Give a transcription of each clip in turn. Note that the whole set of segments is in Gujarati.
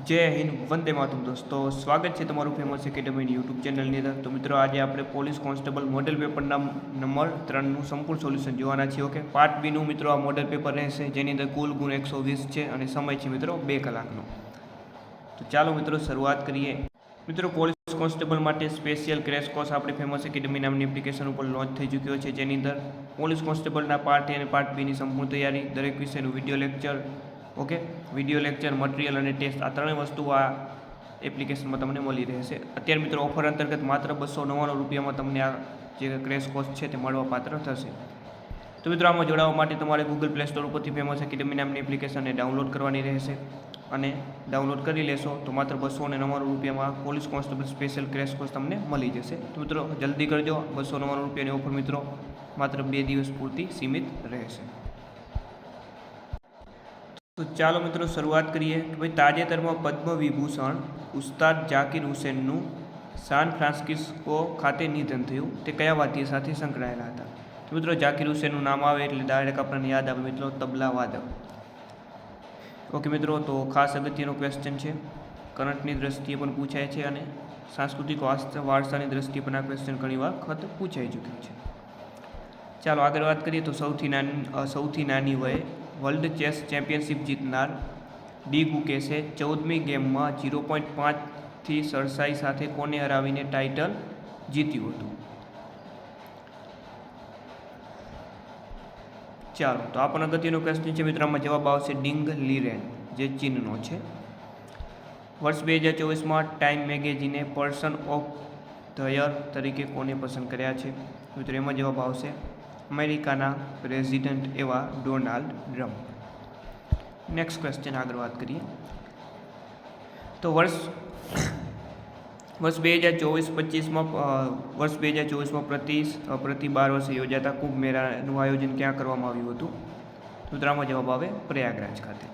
જય હિન્દ, વંદે માતરમ દોસ્તો, સ્વાગત છે તમારું ફેમસ એકેડમીની યુટ્યુબ ચેનલની અંદર। તો મિત્રો, આજે આપણે પોલીસ કોન્સ્ટેબલ મોડેલ પેપરના નંબર 3નું સંપૂર્ણ સોલ્યુશન જોવાના છીએ। ઓકે, પાર્ટ બીનું મિત્રો આ મોડેલ પેપર રહેશે, જેની અંદર કુલ ગુણ 120 છે અને સમય છે મિત્રો 2 કલાકનો। તો ચાલો મિત્રો શરૂઆત કરીએ। મિત્રો, પોલીસ કોન્સ્ટેબલ માટે સ્પેશિયલ ક્રેશ કોર્સ આપણી ફેમસ એકેડમી નામની એપ્લિકેશન ઉપર લોન્ચ થઈ ચૂક્યો છે, જેની અંદર પોલીસ કોન્સ્ટેબલના પાર્ટ એ અને પાર્ટ બીની સંપૂર્ણ તૈયારી, દરેક વિષયનું video lecture, okay, video lecture, material અને ટેસ્ટ, આ ત્રણેય વસ્તુ આ એપ્લિકેશનમાં તમને મળી રહેશે। અત્યારે મિત્રો ઓફર અંતર્ગત માત્ર 299 રૂપિયામાં તમને આ જે ક્રેશ કોર્સ છે તે મળવા પાત્ર થશે। તો મિત્રો, આમાં જોડાવા માટે તમારે ગૂગલ પ્લે સ્ટોર ઉપરથી ફેમસ એકેડમી નામની એપ્લિકેશનને ડાઉનલોડ કરવાની રહેશે અને ડાઉનલોડ કરી લેશો તો માત્ર 299 રૂપિયામાં police constable special crash course તમને મળી જશે। તો મિત્રો જલ્દી કરજો, 299 રૂપિયાની ઓફર મિત્રો માત્ર 2 દિવસ પૂરતી સીમિત રહેશે। તો ચાલો મિત્રો શરૂઆત કરીએ કે ભાઈ, તાજેતરમાં પદ્મ વિભૂષણ ઉસ્તાદ ઝાકિર હુસેનનું સાન ફ્રાન્સિસ્કો ખાતે નિધન થયું, તે કયા વાદ્ય સાથે સંકળાયેલા હતા? તો મિત્રો, ઝાકિર હુસેનનું નામ આવે એટલે ડાયરેક્ટ આપણને યાદ આવે મિત્રો તબલા વાદક। ઓકે મિત્રો, તો ખાસ અગત્યનો ક્વેશ્ચન છે, કરંટની દ્રષ્ટિએ પણ પૂછાય છે અને સાંસ્કૃતિક વારસાની દ્રષ્ટિએ પણ આ ક્વેશ્ચન ઘણી વખત પૂછાઈ ચૂક્યું છે। ચાલો આગળ વાત કરીએ તો સૌથી નાની વયે વર્લ્ડ ચેસ ચેમ્પિયનશિપ જીતનાર ડી ગુકેશે 14મી ગેમમાં 0.5થી સરસાઈ સાથે કોને હરાવીને ટાઇટલ જીત્યું હતું? ચાલો, તો આ પણ અગત્યનો ક્વેશ્ચન છે મિત્રો, આમાં જવાબ આવશે ડિંગ લીરેન, જે ચીનનો છે। વર્ષ 2024માં ટાઈમ મેગેઝિને પર્સન ઓફ ધ યર તરીકે કોને પસંદ કર્યા છે? મિત્રો એમાં જવાબ આવશે અમેરિકાના પ્રેસિડેન્ટ એવા ડોનાલ્ડ ટ્રમ્પ। નેક્સ્ટ ક્વેશ્ચન આગળ વાત કરીએ તો વર્ષ 2024-25માં પ્રતિ 12 વર્ષે યોજાતા કુંભ મેળાનું આયોજન ક્યાં કરવામાં આવ્યું હતું? સૂત્રમાં જવાબ આવે પ્રયાગરાજ ખાતે।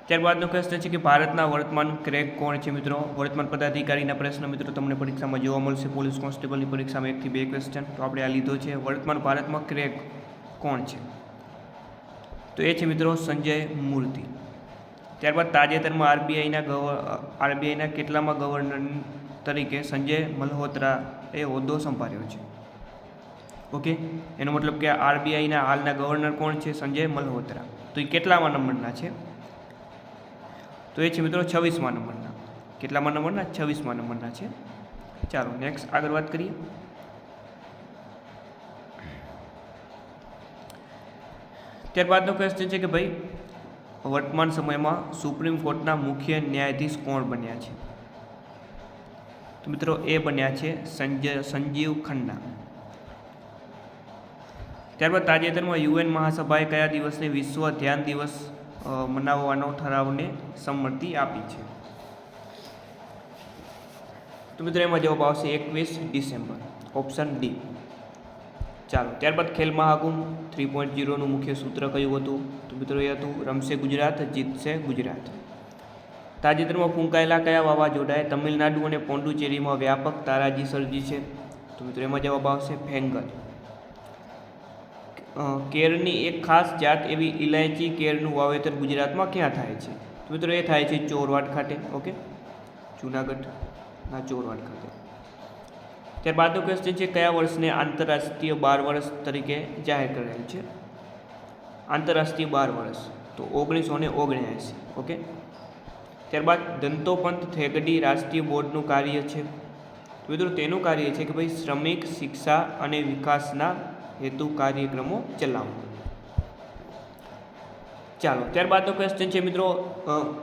ત્યારબાદનો ક્વેશ્ચન છે કે ભારતના વર્તમાન ક્રેક કોણ છે? મિત્રો, વર્તમાન પદાધિકારીના પ્રશ્ન મિત્રો તમને પરીક્ષામાં જોવા મળશે, પોલીસ કોન્સ્ટેબલની પરીક્ષામાં 1 થી 2 ક્વેશ્ચન, તો આપણે આ લીધો છે। વર્તમાન ભારતમાં ક્રેક કોણ છે? તો એ છે મિત્રો સંજય મૂર્તિ। ત્યારબાદ તાજેતરમાં આરબીઆઈના કેટલામાં ગવર્નર તરીકે સંજય મલ્હોત્રાએ હોદ્દો સંભાળ્યો છે? ઓકે, એનો મતલબ કે આરબીઆઈના હાલના ગવર્નર કોણ છે? સંજય મલ્હોત્રા। તો એ કેટલામાં નંબરના છે? તો એ છે મિત્રો 26મા નંબરના। કેટલામાં નંબરના? 26મા નંબરના છે। ચાલો નેક્સ્ટ આગળ વાત કરીએ। ત્યારબાદનો ક્વેશ્ચન છે કે ભાઈ, વર્તમાન સમયમાં સુપ્રીમ કોર્ટના મુખ્ય ન્યાયાધીશ કોણ બન્યા છે? તો મિત્રો એ બન્યા છે સંજીવ ખન્ના। ત્યારબાદ તાજેતરમાં યુએન મહાસભાએ કયા દિવસને વિશ્વ ધ્યાન દિવસ મનાવવાનો ઠરાવને સંમતિ આપી છે? તો મિત્રો એમાં જવાબ આવશે 21 ડિસેમ્બર, ઓપ્શન ડી। ચાલો, ત્યારબાદ ખેલ મહાકુંભ 3.0નું મુખ્ય સૂત્ર કયું હતું? તો મિત્રો એ હતું રમશે ગુજરાત, જીતશે ગુજરાત। તાજેતરમાં ફૂંકાયેલા કયા વાવાઝોડાએ તમિલનાડુ અને પોંડુચેરીમાં વ્યાપક તારાજી સર્જી છે? તો મિત્રો એમાં જવાબ આવશે ફેંગલ। કેરની એક ખાસ જાત એવી ઇલાયચી કેરનું વાવેતર ગુજરાતમાં ક્યાં થાય છે? તો મિત્રો એ થાય છે ચોરવાડ ખાતે, ઓકે, જૂનાગઢના ચોરવાડ ખાતે। ત્યારબાદનો ક્વેશ્ચન છે કયા વર્ષને આંતરરાષ્ટ્રીય બાળ વર્ષ તરીકે જાહેર કરેલ છે? આંતરરાષ્ટ્રીય બાળ વર્ષ તો 1979, ઓકે। ત્યારબાદ દંતોપંત થેગડી રાષ્ટ્રીય બોર્ડનું કાર્ય છે? તો મિત્રો તેનું કાર્ય છે કે ભાઈ શ્રમિક શિક્ષા અને વિકાસના હેતુ કાર્યક્રમો ચલાવવા। ચાલો, ત્યારબાદનો ક્વેશ્ચન છે મિત્રો,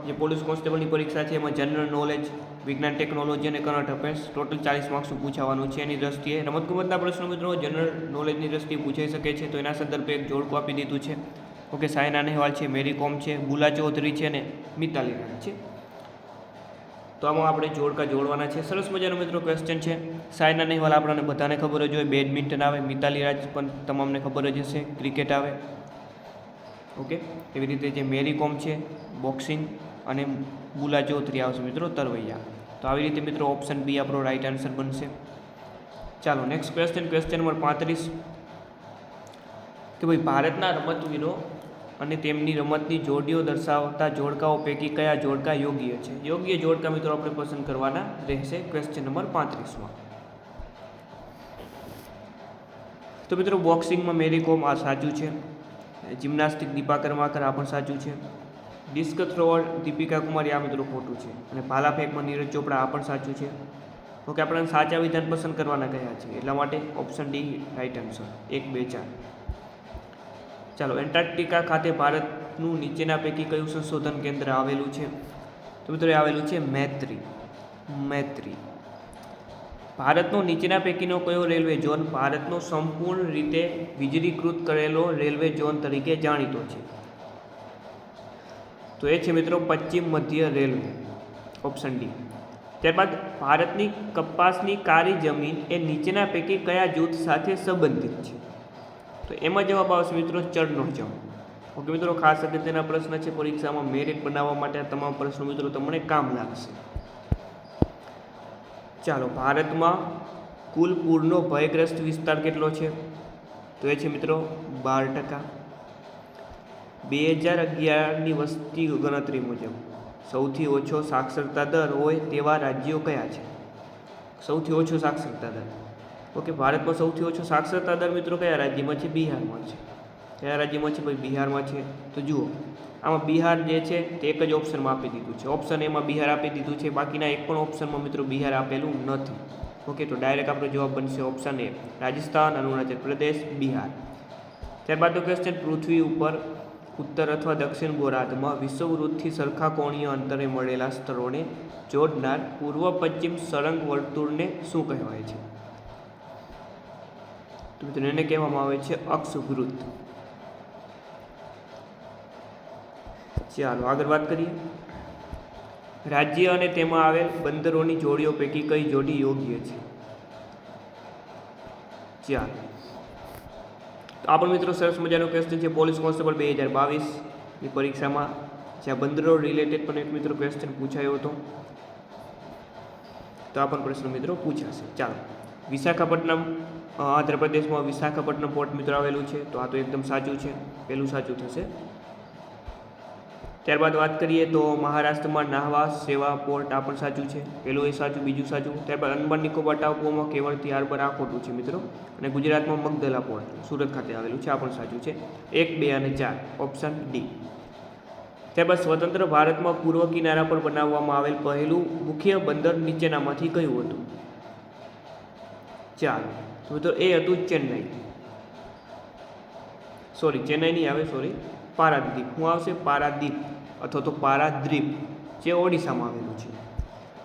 જે પોલીસ કોન્સ્ટેબલની પરીક્ષા છે એમાં જનરલ નોલેજ, વિજ્ઞાન ટેકનોલોજી અને કરંટ અફેર્સ ટોટલ 40 માર્ક્સનું પૂછાવાનું છે। એની દ્રષ્ટિએ રમતગમતના પ્રશ્નો મિત્રો જનરલ નોલેજની દ્રષ્ટિએ પૂછાઈ શકે છે, તો એના સંદર્ભે એક જોડકું આપી દીધું છે, ઓકે। સાયના નેહવાલ છે, મેરી કોમ છે, બુલા ચૌધરી છે અને મિતાલી રાજ છે, તો આમાં આપણે જોડકા જોડવાના છે। સરસ મજાનો મિત્રો ક્વેશ્ચન છે। સાયના નેહવાલ આપણને બધાને ખબર જ હોય, બેડમિન્ટન આવે, મિતાલી રાજ પણ તમામને ખબર જ હશે, ક્રિકેટ આવે, ઓકે। એવી રીતે જે મેરી કોમ છે બોક્સિંગ અને બુલા ચૌધરી આવશે મિત્રો તરવૈયા। તો આવી રીતે મિત્રો ઓપ્શન બી આપણો રાઈટ આન્સર બનશે। ચાલો નેક્સ્ટ ક્વેશ્ચન નંબર 35 કે ભાઈ ભારતના રમતવીરો અને તેમની રમતની જોડીઓ દર્શાવતા જોડકાઓ પૈકી કયા જોડકા યોગ્ય છે? યોગ્ય જોડકા મિત્રો આપણે પસંદ કરવાના રહેશે ક્વેશ્ચન નંબર 35માં. તો મિત્રો બોક્સિંગમાં મેરી કોમ આ સાચું છે. જિમ્નાસ્ટિક દીપા કર્માકર આ પણ સાચું છે. ડિસ્ક થ્રોઅર દીપિકા કુમારી આ મિત્રો ખોટું છે. અને ભાલા ફેંકમાં નીરજ ચોપડા આ પણ સાચું છે. ઓકે, આપણે સાચા વિધાન પસંદ કરવાના કયા છે, એટલા માટે ઓપ્શન ડી રાઈટ આન્સર 1, 2, 4. ચાલો, એન્ટાર્કટિકા ખાતે ભારતનું નીચેના પૈકી કયું સંશોધન કેન્દ્ર આવેલું છે? તો મિત્રો એ આવેલું છે મૈત્રી. ભારતનો નીચેના પૈકીનો કયો રેલવે ઝોન ભારતનો સંપૂર્ણ રીતે વીજળીકૃત કરેલો રેલવે ઝોન તરીકે જાણીતો છે? તો એ છે મિત્રો પશ્ચિમ મધ્ય રેલવે, ઓપ્શન ડી. ત્યારબાદ ભારતની કપાસની કાળી જમીન એ નીચેના પૈકી કયા જૂથ સાથે સંબંધિત છે? તો એમાં જવાબ આવશે મિત્રો ચડનો જમ. ઓકે મિત્રો, ખાસ અગત્યના પ્રશ્ન છે. પરીક્ષામાં મેરિટ બનાવવા માટે આ તમામ પ્રશ્નો મિત્રો તમને કામ લાગશે. ચાલો, ભારતમાં કુલ પૂરનો ભયગ્રસ્ત વિસ્તાર કેટલો છે? તો એ છે મિત્રો 12%. 2011ની વસ્તી ગણતરી મુજબ સૌથી ઓછો સાક્ષરતા દર હોય તેવા રાજ્યો કયા છે? સૌથી ઓછો સાક્ષરતા દર. ઓકે, ભારતમાં સૌથી ઓછો સાક્ષરતા દર મિત્રો કયા રાજ્યમાં છે? બિહારમાં છે. કયા રાજ્યમાં છે ભાઈ? બિહારમાં છે. તો જુઓ, આમાં બિહાર જે છે તે એક જ ઓપ્શનમાં આપી દીધું છે. ઓપ્શન એમાં બિહાર આપી દીધું છે, બાકીના એક પણ ઓપ્શનમાં મિત્રો બિહાર આપેલું નથી. ઓકે, તો ડાયરેક્ટ આપણો જવાબ બનશે option A, Rajasthan, Arunachal Pradesh, Bihar. ત્યારબાદનો question, પૃથ્વી ઉપર ઉત્તર અથવા દક્ષિણ ગોળાર્ધમાં વિષુવવૃત્તથી સરખા કોણીય અંતરે મળેલા સ્તરોને જોડનાર પૂર્વ પશ્ચિમ સળંગ વર્તુળને શું કહેવાય છે? તો મિત્રો એને કહેવામાં આવે છે અક્ષવૃત્ત. ચાલો આગળ વાત કરીએ. રાજ્ય અને તેમાં આવેલ બંદરોની જોડીઓ પૈકી કઈ જોડી યોગ્ય છે? ચાલો, તો આ પણ મિત્રો સરસ મજાનો ક્વેશ્ચન છે. પોલીસ કોન્સ્ટેબલ 2022ની પરીક્ષામાં જ્યાં બંદરો રિલેટેડ પણ એક મિત્રો ક્વેશ્ચન પૂછાયો હતો, તો આ પણ પ્રશ્ન મિત્રો પૂછાશે. ચાલો, વિશાખાપટ્ટનમ આંધ્રપ્રદેશમાં વિશાખાપટ્ટનમ પોર્ટ મિત્રો આવેલું છે, તો આ તો એકદમ સાચું છે, પહેલું સાચું થશે. ત્યારબાદ વાત કરીએ તો મહારાષ્ટ્રમાં નાહવા સેવા પોર્ટ આ પણ સાચું છે, પહેલું એ સાચું, બીજું સાચું. ત્યારબાદ અંદમાન નિકોબાર ટાપુઓમાં કેવળથી હાર્બર આ ખોટું છે મિત્રો. અને ગુજરાતમાં મગદલા પોર્ટ સુરત ખાતે આવેલું છે, આ પણ સાચું છે. 1, 2 અને 4 ઓપ્શન ડી. ત્યારબાદ સ્વતંત્ર ભારતમાં પૂર્વ કિનારા પર બનાવવામાં આવેલ પહેલું મુખ્ય બંદર નીચેનામાંથી કયું હતું? ચાલો, તો એ હતું ચેન્નઈ નહીં આવે, પારાદીપ. શું આવશે? પારાદીપ અથવા તો પારાદ્વીપ, જે ઓડિશામાં આવેલું છે.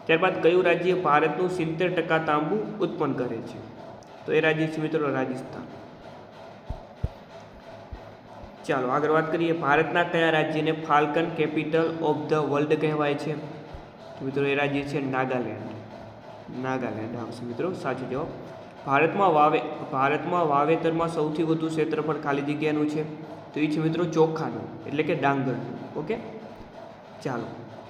ત્યારબાદ કયું રાજ્ય ભારતનું 70% તાંબુ ઉત્પન્ન કરે છે? તો એ રાજ્ય છે મિત્રો રાજસ્થાન. ચાલો આગળ વાત કરીએ. ભારતના કયા રાજ્યને Falcone capital of the world કહેવાય છે? તો મિત્રો એ રાજ્ય છે નાગાલેન્ડ આવશે મિત્રો સાચો જવાબ. ભારતમાં વાવેતરમાં સૌથી વધુ ક્ષેત્રફળ ખાલી જગ્યાનું છે, તો એ છે મિત્રો ચોખાનું, એટલે કે ડાંગરનું. ઓકે, ચાલો.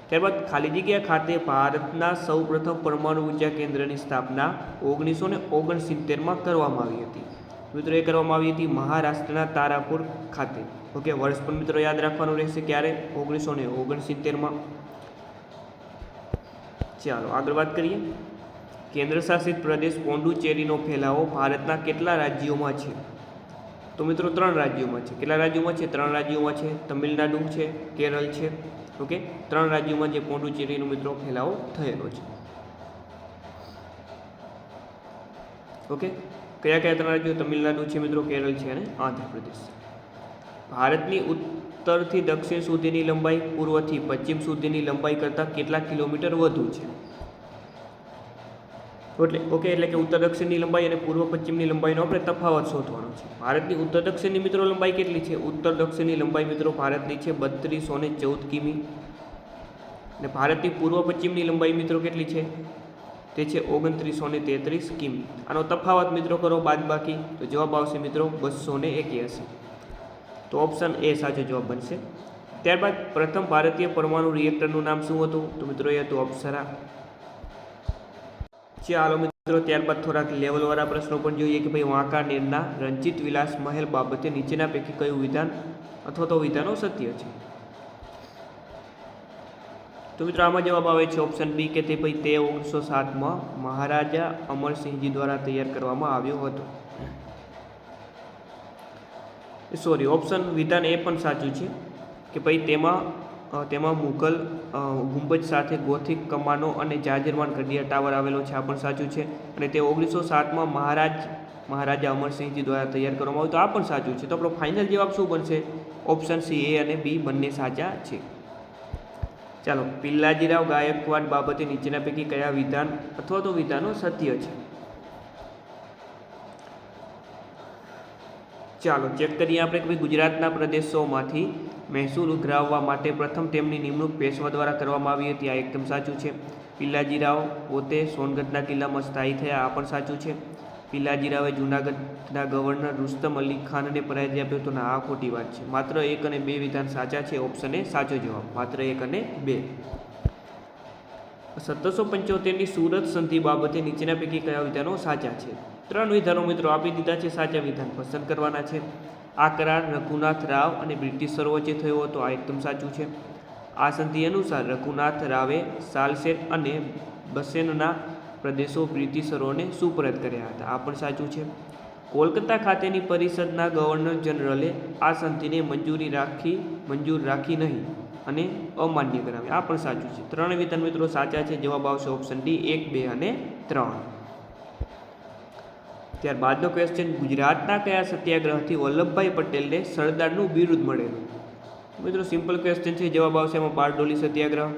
ત્યારબાદ ખાલી જગ્યા ખાતે ભારતના સૌપ્રથમ પરમાણુ ઉર્જા કેન્દ્રની સ્થાપના 1969માં કરવામાં આવી હતી. મિત્રો એ કરવામાં આવી હતી મહારાષ્ટ્રના તારાપુર ખાતે. ઓકે, વર્ષ પણ મિત્રો યાદ રાખવાનું રહેશે, ક્યારે? 1969માં. ચાલો આગળ વાત કરીએ. કેન્દ્રશાસિત પ્રદેશ પોંડુચેરીનો ફેલાવો ભારતના કેટલા રાજ્યોમાં છે? તો મિત્રો 3 રાજ્યોમાં છે. કેટલા રાજ્યોમાં છે? 3 રાજ્યોમાં છે. તમિલનાડુ છે, કેરળ છે. ઓકે, 3 રાજ્યોમાં જે પોંડુચેરીનો મિત્રો ફેલાવો થયેલો છે. ઓકે, કયા 3 રાજ્યો? તમિલનાડુ છે મિત્રો, કેરળ છે અને આંધ્રપ્રદેશ. ભારતની ઉત્તરથી દક્ષિણ સુધીની લંબાઈ પૂર્વથી પશ્ચિમ સુધીની લંબાઈ કરતાં કેટલા કિલોમીટર વધુ છે? એટલે કે ઉત્તર દક્ષિણની લંબાઈ અને પૂર્વ પશ્ચિમની લંબાઈનો આપણે તફાવત શોધવાનો છે. ભારતની ઉત્તર દક્ષિણની મિત્રો લંબાઈ કેટલી છે? ઉત્તર દક્ષિણની લંબાઈ મિત્રો ભારતની છે 3214 કિમી. અને ભારતની પૂર્વ પશ્ચિમની લંબાઈ મિત્રો કેટલી છે? તે છે 2933 કિમી. આનો તફાવત મિત્રો કરો બાદબાકી, તો જવાબ આવશે મિત્રો 281. તો ઓપ્શન એ સાચો જવાબ બનશે. ત્યારબાદ પ્રથમ ભારતીય પરમાણુ રિએક્ટરનું નામ શું હતું? તો મિત્રો એ હતું અપ્સરા. ચાલો મિત્રો, ત્યારબાદ થોડાક લેવલવાળા પ્રશ્નો પણ જોઈએ કે ભાઈ વાંકાનેરના રણજીત વિલાસ મહેલ બાબતે નીચેના પૈકી કયું વિધાન અથવા તો વિધાનો સત્ય છે? તો મિત્રો આમાં જવાબ આવે છે ઓપ્શન બી કે તે 1907માં મહારાજા અમરસિંહજી દ્વારા તૈયાર કરવામાં આવ્યો હતો. સોરી, ઓપ્શન વિધાન એ પણ સાચું છે કે તેમાં મુઘલ ગુંબજ સાથે ગોથિક કમાનો અને જાજરમાન ઘડિયાળ ટાવર આવેલો છે. આ પણ સાચું છે. અને તે 1907માં મહારાજા અમરસિંહજી દ્વારા તૈયાર કરવામાં આવ્યું. તો આ પણ સાચું છે. તો આપણો ફાઇનલ જવાબ શું બનશે? ઓપ્શન સી, એ અને બી બંને સાચા છે. ચાલો, પિલ્લાજીરાવ ગાયકવાડ બાબતે નીચેના પૈકી કયા વિધાન અથવા તો વિધાનો સત્ય છે? ચાલો ચેક કરીએ આપણે કે ગુજરાતના પ્રદેશોમાંથી મહેસૂલ ઉઘરાવવા માટે પ્રથમ તેમની નિમણૂક પેશવા દ્વારા કરવામાં આવી હતી. આ એકદમ સાચું છે. પિલ્લાજીરાવ પોતે સોનગઢના કિલ્લામાં સ્થાયી થયા. આ પણ સાચું છે. પિલ્લાજીરાવે જૂનાગઢના ગવર્નર રુસ્તમ અલી ખાનને પરાજય આપ્યો હતો. આ ખોટી વાત છે. માત્ર 1 અને 2 વિધાન સાચા છે. ઓપ્શન એ સાચો જવાબ. માત્ર 1 અને 2. 1775ની સુરત સંધિ બાબતે નીચેના પૈકી કયા વિધાનો સાચા છે? 3 વિધાનો મિત્રો આપી દીધા છે. સાચા વિધાન પસંદ કરવાના છે. આ કરાર રઘુનાથ રાવ અને બ્રિટિશરો વચ્ચે થયો હતો. આ એકદમ સાચું છે. આ સંધિ અનુસાર રઘુનાથ રાવે સાલસેટ અને બસેનના પ્રદેશો બ્રિટિશરોને સુપરત કર્યા હતા. આ પણ સાચું છે. કોલકાતા ખાતેની પરિષદના ગવર્નર જનરલે આ સંધિને મંજૂર રાખી નહીં અને અમાન્ય કરાવી. આ પણ સાચું છે. 3 વિધાન મિત્રો સાચા છે. જવાબ આવશે ઓપ્શન ડી 1, 2 અને 3. ત્યારબાદનો ક્વેશ્ચન, ગુજરાતના કયા સત્યાગ્રહથી વલ્લભભાઈ પટેલને સરદારનું બિરુદ મળેલું? મિત્રો સિમ્પલ ક્વેશ્ચન છે. જવાબ આવશે એમાં બારડોલી સત્યાગ્રહ.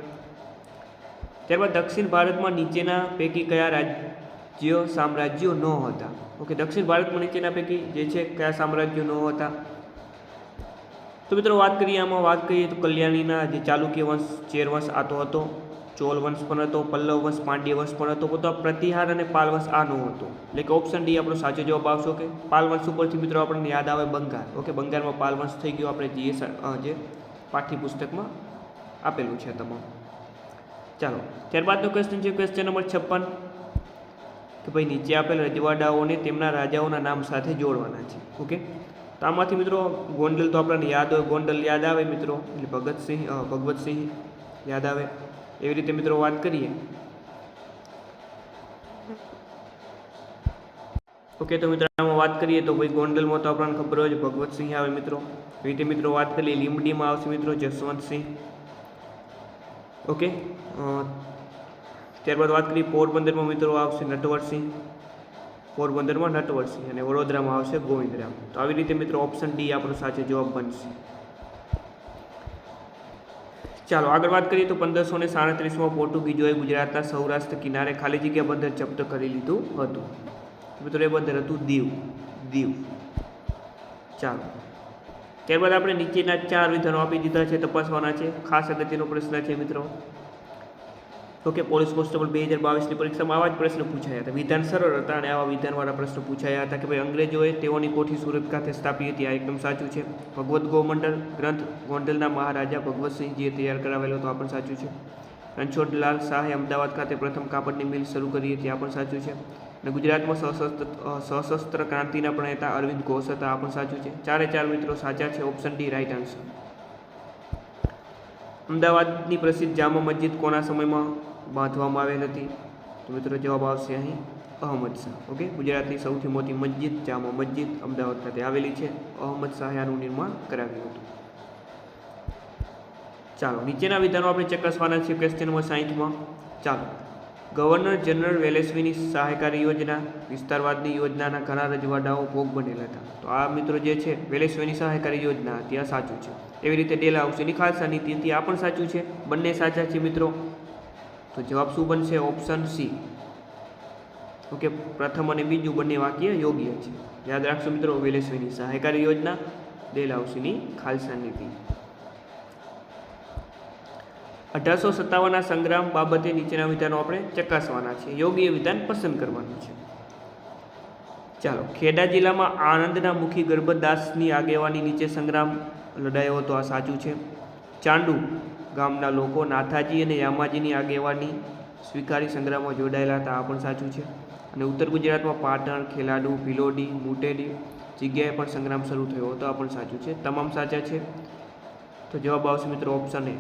ત્યારબાદ દક્ષિણ ભારતમાં નીચેના પૈકી કયા સામ્રાજ્યો ન હતા? ઓકે, દક્ષિણ ભારતમાં નીચેના પૈકી જે છે કયા સામ્રાજ્યો ન હતા? તો મિત્રો વાત કરીએ તો કલ્યાણીના જે ચાલુક્ય વંશ, ચેર વંશ આ તો હતો, ચોલ વંશ પણ હતો, પલ્લવ વંશ, પાંડ્ય વંશ પણ હતો, તો પ્રતિહાર અને પાલ વંશ આ નો હતો. એટલે કે ઓપ્શન ડી આપણો સાચો જવાબ આવશે. ઓકે, પાલ વંશ ઉપરથી મિત્રો આપણને યાદ આવે બંગાળ. ઓકે, બંગાળમાં પાલ વંશ થઈ ગયો. આપણે જે પાઠ્યપુસ્તકમાં આપેલું છે તમામ. ચાલો, ત્યારબાદનો ક્વેશ્ચન છે ક્વેશ્ચન નંબર 56 કે ભાઈ નીચે આપેલ રજવાડાઓને તેમના રાજાઓના નામ સાથે જોડવાના છે. ઓકે, તો આમાંથી મિત્રો ગોંડલ તો આપણને યાદ હોય, ગોંડલ યાદ આવે મિત્રો એટલે ભગવતસિંહ યાદ આવે. એવી રીતે મિત્રો વાત કરીએ. ઓકે, તો મિત્રો આમાં વાત કરીએ તો ભાઈ ગોંડલમાં તો આપણને ખબર હોય ભગવતસિંહ આવે મિત્રો. એવી રીતે મિત્રો વાત કરીએ લીંબડીમાં આવશે મિત્રો જસવંતસિંહ. ઓકે, ત્યારબાદ વાત કરીએ પોરબંદરમાં મિત્રો આવશે નટવરસિંહ. અને વડોદરામાં આવશે ગોવિંદરામ. તો આવી રીતે મિત્રો ઓપ્શન ડી આપણો સાચો જવાબ બનશે. ચાલો આગળ વાત કરીએ તો 1537માં પોર્ટુગીઝોએ ગુજરાતના સૌરાષ્ટ્ર કિનારે ખાલી જગ્યા બંદર જપ્ત કરી લીધું હતું. મિત્રો એ બંદર હતું દીવ. ચાલો, ત્યારબાદ આપણે નીચેના 4 વિધાનો આપી દીધા છે, તપાસવાના છે. ખાસ અગત્યનો પ્રશ્ન છે મિત્રો. ઓકે, પોલીસ કોન્સ્ટેબલ 2022ની પરીક્ષામાં આવા જ પ્રશ્ન પૂછાયા હતા. વિધાન સરળ હતા અને આવા વિધાનવાળા પ્રશ્નો પૂછાયા હતા કે ભાઈ અંગ્રેજોએ તેઓની કોઠી સુરત ખાતે સ્થાપી હતી. આ એકદમ સાચું છે. ભગવત ગોમંડલ ગ્રંથ ગોંડલના મહારાજા ભગવતસિંહજીએ તૈયાર કરાવેલો હતો. આ પણ સાચું છે. રણછોડલાલ શાહે અમદાવાદ ખાતે પ્રથમ કાપડની મિલ શરૂ કરી હતી. આ પણ સાચું છે. અને ગુજરાતમાં સશસ્ત્ર ક્રાંતિના પ્રણેતા અરવિંદ ઘોષ હતા. આ પણ સાચું છે. 4 મિત્રો સાચા છે. Option D right answer. અમદાવાદની પ્રસિદ્ધ જામા મસ્જિદ કોના સમયમાં બાંધવામાં આવેલ હતી? તો મિત્રો જવાબ આવશે અહીં અહમદ શાહ. ઓકે, ગુજરાતની સૌથી મોટી મસ્જિદ જામા મસ્જિદ અમદાવાદ ખાતે આવેલી છે. અહમદ શાહે આનું નિર્માણ કરાવ્યું હતું. ચાલો, નીચેના વિધાનો આપણે ચકાસવાના છે ક્વેશ્ચન નંબર 60માં. ચાલો, ગવર્નર જનરલ વેલેસ્લીની સહાયકારી યોજના વિસ્તારવાદની યોજનાના ઘણા રજવાડાઓ ભોગ બનેલા હતા. તો આ મિત્રો જે છે વેલેસ્લીની સહાયકારી યોજના હતી. આ સાચું છે. એવી રીતે ડેલહાઉસીની ખાલસા નીતિ હતી. આ પણ સાચું છે. બંને સાચા છે મિત્રો. તો જવાબ શું બનશે? Option C. ઓકે, પ્રથમ અને બીજું બંને વાક્ય યોગ્ય છે. યાદ રાખશો મિત્રો, વેલેસ્લીની સહાયકારી યોજના, ડેલહાઉસીની ખાલસા નીતિ. 1857ના સંગ્રામ બાબતે નીચેના વિધાનો આપણે ચકાસવાના છે. યોગ્ય વિધાન પસંદ કરવાનું છે. ચાલો, ખેડા જિલ્લામાં આણંદના મુખી ગરબતદાસની આગેવાની નીચે સંગ્રામ લડાયો હતો. આ સાચું છે. ચાંડુ ગામના લોકો નાથાજી અને યામાજીની આગેવાની સ્વીકારી સંગ્રામમાં જોડાયેલા હતા. આ પણ સાચું છે. અને ઉત્તર ગુજરાતમાં પાટણ, ખેલાડુ, ભિલોડી, મુટેડી જગ્યાએ પણ સંગ્રામ શરૂ થયો હતો. આ પણ સાચું છે. તમામ સાચા છે. તો જવાબ આવશે મિત્રો ઓપ્શન એ.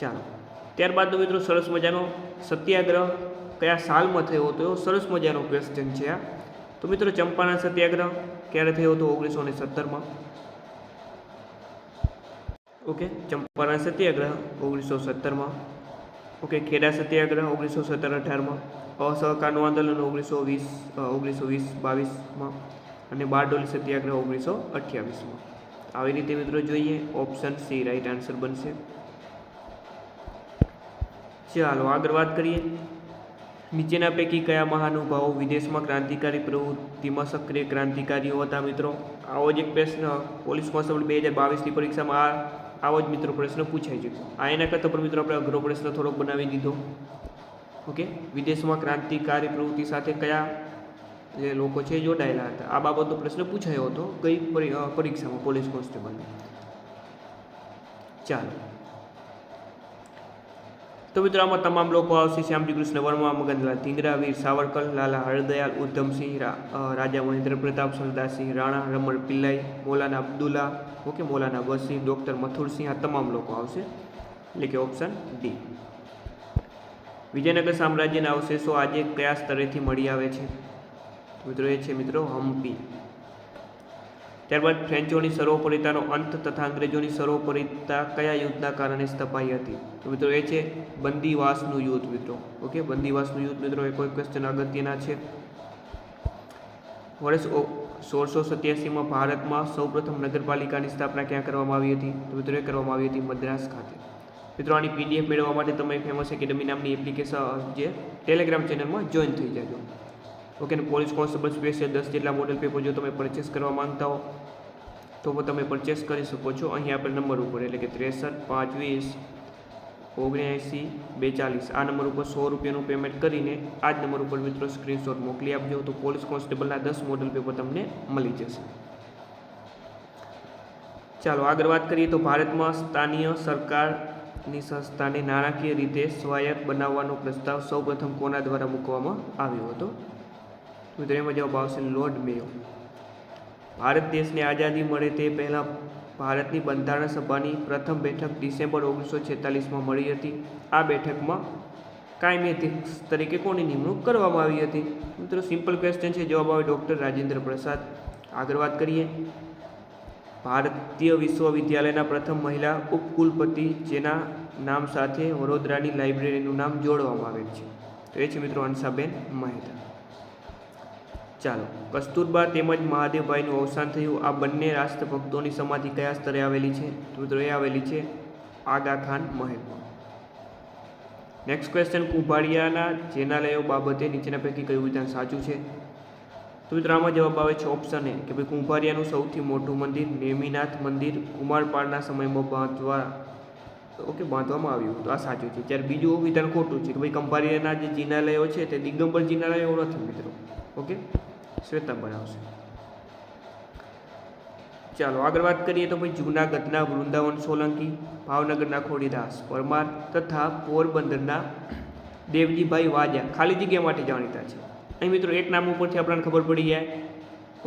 ચાલો, ત્યારબાદનો મિત્રો સરસ મજાનો સત્યાગ્રહ કયા સાલમાં થયો હતો, એવો સરસ મજાનો ક્વેશ્ચન છે આ. તો મિત્રો ચંપારણ સત્યાગ્રહ ક્યારે થયો હતો? 1917માં. ઓકે, ચંપારણ સત્યાગ્રહ 1917માં. ઓકે, ખેડા સત્યાગ્રહ 1917-18માં. અસહકારનું આંદોલન 1920-22માં અને બારડોલી સત્યાગ્રહ 1928માં. આવી રીતે મિત્રો જોઈએ, ઓપ્શન સી રાઈટ આન્સર બનશે. ચાલો આગળ વાત કરીએ. નીચેના પૈકી કયા મહાનુભાવો વિદેશમાં ક્રાંતિકારી પ્રવૃત્તિમાં સક્રિય ક્રાંતિકારીઓ હતા? મિત્રો આવો જ એક પ્રશ્ન પોલીસ કોન્સ્ટેબલ 2022ની પરીક્ષામાં આવો જ મિત્રો પ્રશ્ન પૂછાઈ છે. આ એના કરતાં પણ મિત્રો આપણે અઘરો પ્રશ્ન થોડોક બનાવી દીધો. ઓકે, વિદેશમાં ક્રાંતિકારી પ્રવૃત્તિ સાથે કયા જે લોકો છે જોડાયેલા હતા, આ બાબતનો પ્રશ્ન પૂછાયો હતો કઈ પરીક્ષામાં પોલીસ કોન્સ્ટેબલની. ચાલો, તો મિત્રો આમાં તમામ લોકો આવશે: શ્યામજી કૃષ્ણ વર્મા, મગનલાલ ધીંગરા, વીર સાવરકર, લાલા હરદયાલ, ઉધમસિંહ, રાજા મહેન્દ્ર પ્રતાપ, સરદારસિંહ રાણા, રમણ પિલ્લાઈ, મૌલાના અબ્દુલ્લા, ઓકે, મૌલાના વસીમ, ડૉક્ટર મથુરસિંહ. આ તમામ લોકો આવશે, એટલે કે ઓપ્શન ડી. વિજયનગર સામ્રાજ્યના અવશેષો આજે કયા સ્તરેથી મળી આવે છે? મિત્રો એ છે મિત્રો હમ્પી. ત્યારબાદ ફ્રેન્ચોની સર્વોપરિતાનો અંત તથા અંગ્રેજોની સર્વોપરિતા કયા યુદ્ધના કારણે સ્થપાઈ હતી? તો મિત્રો એ છે બંદીવાસનું યુદ્ધ. મિત્રો ઓકે, બંદીવાસનું યુદ્ધ મિત્રો એ કોઈ ક્વેશ્ચન અગત્યના છે. વર્ષ 1687માં ભારતમાં સૌપ્રથમ નગરપાલિકાની સ્થાપના ક્યાં કરવામાં આવી હતી? તો મિત્રો એ કરવામાં આવી હતી મદ્રાસ ખાતે. મિત્રો આની PDF મેળવવા માટે તમે ફેમસ એકેડમી નામની એપ્લિકેશન જે ટેલિગ્રામ ચેનલમાં જોઈન થઈ જાજો. ઓકે, ને પોલીસ કોન્સ્ટેબલ સ્પેશિયલ 10 જેટલા મોડેલ પેપર જો તમે પરચેસ કરવા માંગતા હો તો તમે પરચેસ કરી શકો છો. અહીં આપેલ નંબર ઉપર, એટલે કે 63 520 79 240 આ નંબર ઉપર 100 રૂપિયાનું પેમેન્ટ કરીને આ જ નંબર ઉપર મિત્રો સ્ક્રીનશોટ મોકલી આપજો. તો પોલીસ કોન્સ્ટેબલના 10 મોડેલ પેપર તમને મળી જશે. ચાલો આગળ વાત કરીએ. તો ભારતમાં સ્થાનીય સરકારની સંસ્થાને નાણાકીય રીતે સ્વાયત્ત બનાવવાનો પ્રસ્તાવ સૌપ્રથમ કોના દ્વારા મૂકવામાં આવ્યો હતો? મિત્રો એમાં જવાબ આવશે લોર્ડ મેયો. ભારત દેશને આઝાદી મળે તે પહેલાં ભારતની બંધારણ સભાની પ્રથમ બેઠક ડિસેમ્બર 1946માં મળી હતી. આ બેઠકમાં કાયમી અધ્યક્ષ તરીકે કોની નિમણૂક કરવામાં આવી હતી? મિત્રો સિમ્પલ ક્વેશ્ચન છે, જવાબ આવે ડૉક્ટર રાજેન્દ્ર પ્રસાદ. આગળ વાત કરીએ. ભારતીય વિશ્વવિદ્યાલયના પ્રથમ મહિલા ઉપકુલપતિ જેના નામ સાથે વડોદરાની લાઇબ્રેરીનું નામ જોડવામાં આવેલ છે, તો એ છે મિત્રો હંસાબેન મહેતા. ચાલો, કસ્તુરબા તેમજ મહાદેવભાઈનું અવસાન થયું. આ બંને રાષ્ટ્રભક્તોની સમાધિ કયા સ્તરે આવેલી છે? તો મિત્રો એ આવેલી છે આગા ખાન મહેલમાં. નેક્સ્ટ ક્વેશ્ચન, કુંભારિયાના જૈનાલયો બાબતે નીચેના પૈકી કયું વિધાન સાચું છે? તો મિત્રો આમાં જવાબ આવે છે ઓપ્શન એ, કે ભાઈ કુંભારિયાનું સૌથી મોટું મંદિર નેમિનાથ મંદિર કુમારપાળના સમયમાં બાંધવામાં આવ્યું. તો આ સાચું છે. જ્યારે બીજું વિધાન ખોટું છે કે ભાઈ કુંભારિયાના જે જિનાલયો છે તે દિગંબર જિનાલયો નથી મિત્રો. ઓકે, શ્વેતાંબર આવશે. ચાલો આગળ વાત કરીએ. તો ભાઈ જૂનાગઢના વૃંદાવન સોલંકી, ભાવનગરના ખોડીદાસ પરમાર તથા પોરબંદરના દેવજીભાઈ વાજા ખાલી જગ્યા માટે જાણીતા છે. અહીં મિત્રો એક નામ ઉપરથી આપણને ખબર પડી જાય.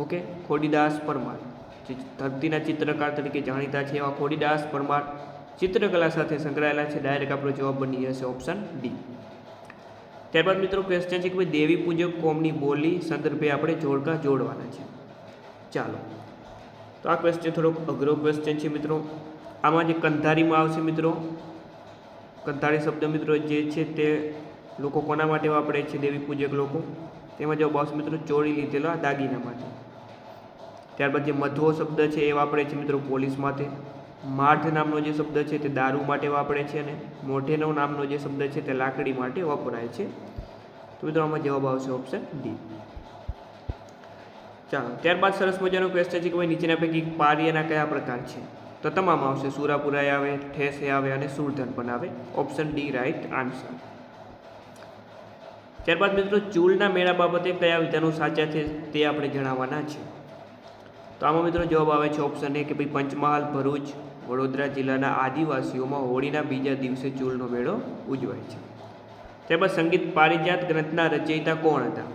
ઓકે, ખોડીદાસ પરમાર જે ધરતીના ચિત્રકાર તરીકે જાણીતા છે, એવા ખોડીદાસ પરમાર ચિત્રકલા સાથે સંકળાયેલા છે. ડાયરેક્ટ આપણો જવાબ બની જશે ઓપ્શન ડી. ત્યારબાદ મિત્રો ક્વેશ્ચન છે કે ભાઈ દેવી પૂજક કોમની બોલી સંદર્ભે આપણે જોડકા જોડવાના છે. ચાલો, તો આ ક્વેશ્ચન થોડોક અઘરો ક્વેશ્ચન છે મિત્રો. આમાં જે કંધારીમાં આવશે મિત્રો, કંધારી શબ્દ મિત્રો જે છે તે લોકો કોના માટે વાપરે છે? દેવી પૂજક લોકો. તેમાં જવાબ આવશે મિત્રો ચોરી લીધેલા દાગીના માટે. ત્યારબાદ જે મધવો શબ્દ છે એ વાપરે છે મિત્રો પોલીસ માટે. માઠ નામનો જે શબ્દ છે તે દારૂ માટે વાપરે છે અને મોઢેનો નામનો જે શબ્દ છે તે લાકડી માટે વપરાય છે. તો મિત્રો આમાં જવાબ આવશે ઓપ્શન ડી. ચાલો, ત્યારબાદ સરસ મજાનો ક્વેશ્ચન છે કે ભાઈ નીચેના પૈકી પાર્યના કયા પ્રકાર છે? તો તમામ આવશે. સુરાપુરાય આવે, ઠેસે આવે અને સુરધન પણ આવે. Option D right answer. ત્યારબાદ મિત્રો ચૂલના મેળા બાબતે કયા વિધાનો સાચા છે તે આપણે જણાવવાના છે. તો આમાં મિત્રો જવાબ આવે છે ઓપ્શન એ, કે ભાઈ પંચમહાલ, ભરૂચ, વડોદરા જિલ્લાના આદિવાસીઓમાં હોળીના બીજા દિવસે ચૂલનો મેળો ઉજવાય છે. ત્યારબાદ સંગીત પારિજાત ગ્રંથના રચયિતા કોણ હતા?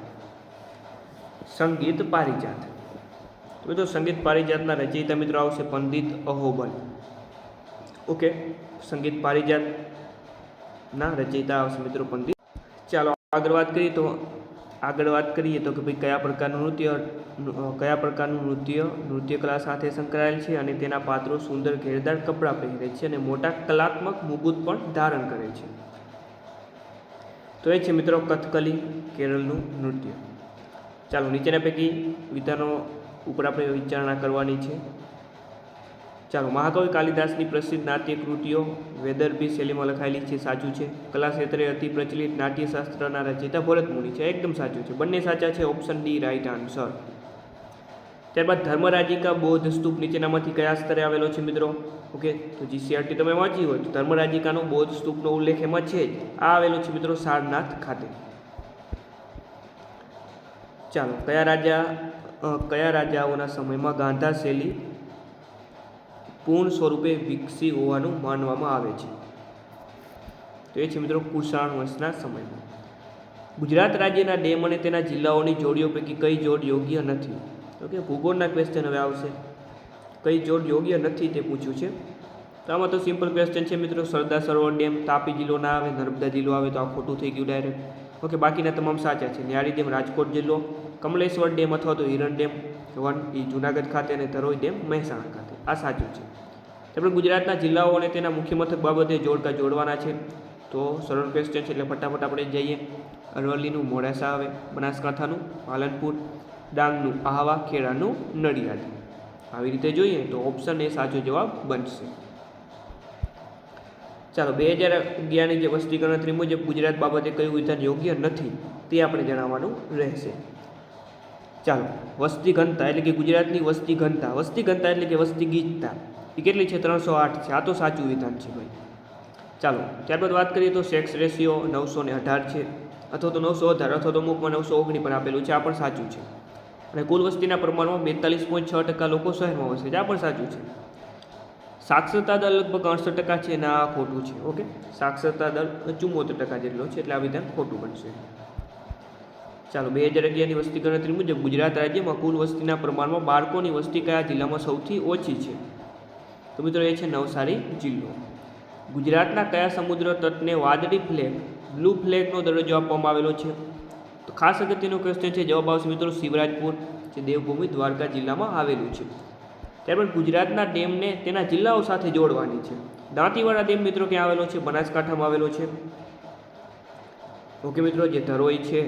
સંગીત પારિજાત. મિત્રો સંગીત પારિજાતના રચયિતા મિત્રો આવશે પંડિત અહોબલ. ઓકે, સંગીત પારિજાતના રચયિતા આવશે મિત્રો પંડિત. ચાલો આગળ વાત કરીએ તો કે ભાઈ કયા પ્રકારનું નૃત્ય કલા સાથે સંકળાયેલ છે અને તેના પાત્રો સુંદર ઘેરદાર કપડાં પહેરે છે અને મોટા કલાત્મક મુગુટ પણ ધારણ કરે છે. તો એ છે મિત્રો કથકલી, કેરળનું નૃત્ય. ચાલો નીચેના પૈકી વિધાનો ઉપર આપણે વિચારણા કરવાની છે. ચાલો, મહાકવિ કાલિદાસની પ્રસિદ્ધ નાટ્ય કૃતિઓ વેદર્ભી શૈલીમાં લખાયેલી છે, સાચું છે. કલા ક્ષેત્રે અતિ પ્રચલિત નાટ્યશાસ્ત્રના રચયિતા ભરત મુનિ છે, એકદમ સાચું છે. બંને સાચા છે, ઓપ્શન ડી રાઈટ આન્સર. ત્યારબાદ ધર્મરાજિકા બૌદ્ધ સ્તૂપ નીચેનામાંથી કયા સ્તરે આવેલો છે મિત્રો? ઓકે, તો જીસીઆરટી તમે વાંચી હોય તો ધર્મરાજિકાનો બૌદ્ધ સ્તૂપનો ઉલ્લેખ એમાં છે જ. આ આવેલો છે મિત્રો સારનાથ ખાતે. ચાલો, કયા રાજાઓના સમયમાં ગાંધાર શૈલી પૂર્ણ સ્વરૂપે વિકસી હોવાનું માનવામાં આવે છે? તો એ છે મિત્રો કુષાણ વંશના સમયમાં. ગુજરાત રાજ્યના ડેમ અને તેના જિલ્લાઓની જોડીઓ પૈકી કઈ જોડ યોગ્ય નથી? ઓકે, ભૂગોળના ક્વેશ્ચન હવે આવશે. કઈ જોડ યોગ્ય નથી તે પૂછ્યું છે. તો આમાં તો સિમ્પલ ક્વેશ્ચન છે મિત્રો. સરદાર સરોવર ડેમ તાપી જિલ્લો ના આવે, નર્મદા જિલ્લો આવે તો આ ખોટું થઈ ગયું ડાયરેક્ટ. ઓકે, બાકીના તમામ સાચા છે. ન્યારી ડેમ રાજકોટ જિલ્લો, કમલેશ્વર ડેમ અથવા તો હિરણ ડેમ 1 એ જૂનાગઢ ખાતે અને ધરોઈ ડેમ મહેસાણા ખાતે. આ સાચું છે. આપણે ગુજરાતના જિલ્લાઓ અને તેના મુખ્ય મથક બાબતે જોડવાના છે. તો સરળ ક્વેશ્ચન છે એટલે ફટાફટ આપણે જઈએ. અરવલ્લીનું મોડાસા આવે, બનાસકાંઠાનું પાલનપુર, ડાંગનું આહવા, ખેડાનું નડિયાદ. આવી રીતે જોઈએ તો ઓપ્શન એ સાચો જવાબ બનશે. ચાલો, 2011ની જે વસ્તી ગણતરી મુજબ ગુજરાત બાબતે કયું વિધાન યોગ્ય નથી તે આપણે જણાવવાનું રહેશે. ચાલો, વસ્તી ઘનતા એટલે કે ગુજરાતની વસ્તી ઘનતા એટલે કે વસ્તી ગીચતા એ કેટલી છે? 308 છે. આ તો સાચું વિધાન છે ભાઈ. ચાલો, ત્યારબાદ વાત કરીએ તો સેક્સ રેશિયો 918 છે, અથવા તો 918 અથવા તો અમુકમાં 919 પણ આપેલું છે. આ પણ સાચું છે. અને કુલ વસ્તીના પ્રમાણમાં 42.6% લોકો શહેરમાં વસે છે. આ પણ સાચું છે. સાક્ષરતા દર લગભગ 68% છે અને આ ખોટું છે. ઓકે, સાક્ષરતા દર 74% જેટલો છે એટલે આ વિધાન ખોટું બનશે. ચાલો, 2011ની વસ્તી ગણતરી મુજબ ગુજરાત રાજ્યમાં કુલ વસ્તીના પ્રમાણમાં બાળકોની વસ્તી કયા જિલ્લામાં સૌથી ઓછી છે? તો મિત્રો એ છે નવસારી જિલ્લો. ગુજરાતના કયા સમુદ્ર તટને વાદળી ફ્લેગ બ્લુ ફ્લેગનો દરજ્જો આપવામાં આવેલો છે? તો ખાસ અગત્યનો ક્વેશ્ચન છે. જવાબ આવશે મિત્રો શિવરાજપુર, જે દેવભૂમિ દ્વારકા જિલ્લામાં આવેલું છે. ત્યારબાદ ગુજરાતના ડેમને તેના જિલ્લાઓ સાથે જોડવાની છે. દાંતીવાડા ડેમ મિત્રો ક્યાં આવેલો છે? બનાસકાંઠામાં આવેલો છે. ઓકે મિત્રો, જે ધરોઈ છે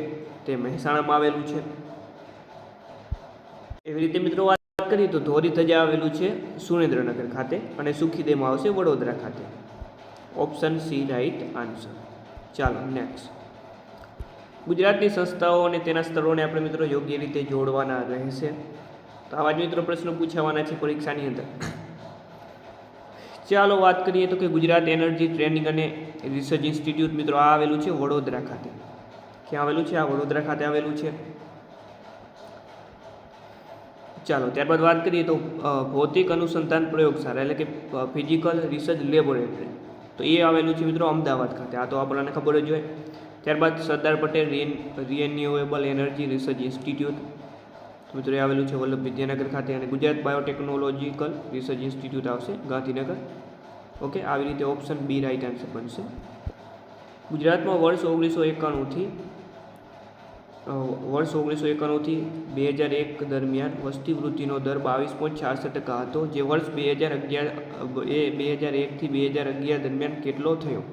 તે મહેસાણામાં આવેલું છે. એવી રીતે મિત્રો વાત કરીએ તો ધોરી ધજા આવેલું છે સુરેન્દ્રનગર ખાતે અને સુખીદેમ આવશે વડોદરા ખાતે. Option C right answer. ચાલો નેક્સ્ટ. ગુજરાતની સંસ્થાઓ અને તેના સ્તરોને આપણે મિત્રો યોગ્ય રીતે જોડવાના રહેશે. તો આવા જ મિત્રો પ્રશ્નો પૂછાવાના છે પરીક્ષાની અંદર. ચાલો વાત કરીએ તો કે ગુજરાત એનર્જી ટ્રેનિંગ અને રિસર્ચ ઇન્સ્ટિટ્યૂટ મિત્રો આ આવેલું છે વડોદરા ખાતે. ક્યાં આવેલું છે? આ વડોદરા ખાતે આવેલું છે. ચાલો, ત્યારબાદ વાત કરીએ તો ભૌતિક અનુસંધાન પ્રયોગશાળા એટલે કે ફિઝિકલ રિસર્ચ લેબોરેટરી તો એ આવેલું છે મિત્રો અમદાવાદ ખાતે. આ તો આપણને ખબર જ હોય. ત્યારબાદ Sardar Patel renewable energy research institute મિત્રો એ આવેલું છે વલ્લભ વિદ્યાનગર ખાતે. અને ગુજરાત બાયોટેકનોલોજીકલ રિસર્ચ ઇન્સ્ટિટ્યૂટ આવશે ગાંધીનગર. ઓકે, આવી રીતે ઓપ્શન બી રાઈટ આન્સર બનશે. ગુજરાતમાં વર્ષ 1991થી 2001 દરમિયાન વસ્તી વૃદ્ધિનો દર 22.66% હતો, જે વર્ષ 2001થી 2011 દરમિયાન કેટલો થયો?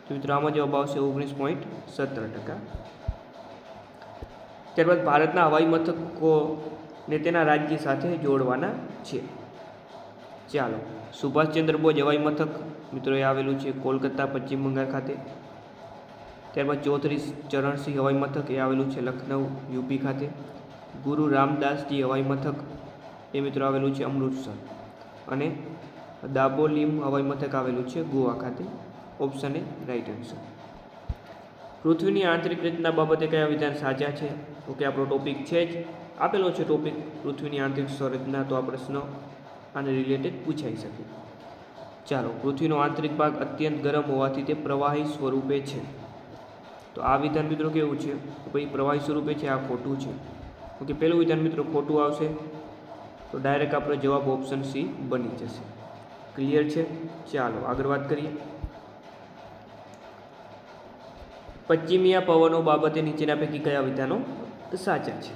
તો મિત્રો આમાં જવાબ આવશે 19.17%. ત્યારબાદ ભારતના હવાઈ મથકોને તેના રાજ્ય સાથે જોડવાના છે. ચાલો, સુભાષચંદ્ર બોઝ હવાઈ મથક મિત્રો એ આવેલું છે કોલકાતા પશ્ચિમ બંગાળ ખાતે. ત્યારબાદ ચૌધરી ચરણસિંહ હવાઈ મથક એ આવેલું છે લખનઉ યુપી ખાતે. ગુરુ રામદાસજી હવાઈ મથક એ મિત્રો આવેલું છે અમૃતસર. અને દાબોલીમ હવાઈ મથક આવેલું છે ગોવા ખાતે. Option A right answer. પૃથ્વીની આંતરિક રચના બાબતે કયા વિધાન સાચા છે? ઓકે, આપણો ટોપિક છે જ આપેલો છે ટોપિક પૃથ્વીની આંતરિક સંરચના. તો આ પ્રશ્ન આને રિલેટેડ પૂછાઈ શકે. ચાલો, પૃથ્વીનો આંતરિક ભાગ અત્યંત ગરમ હોવાથી તે પ્રવાહી સ્વરૂપે છે. તો આ વિધાન મિત્રો કેવું છે? તો ભાઈ પ્રવાહી સ્વરૂપે છે, આ ખોટું છે. ઓકે, પહેલું વિધાન મિત્રો ખોટું આવશે. તો ડાયરેક્ટ આપણો જવાબ ઓપ્શન સી બની જશે. ક્લિયર છે? ચાલો આગળ વાત કરીએ. પશ્ચિમીય પવનો બાબતે નીચેના પૈકી કયા વિધાનો સાચા છે?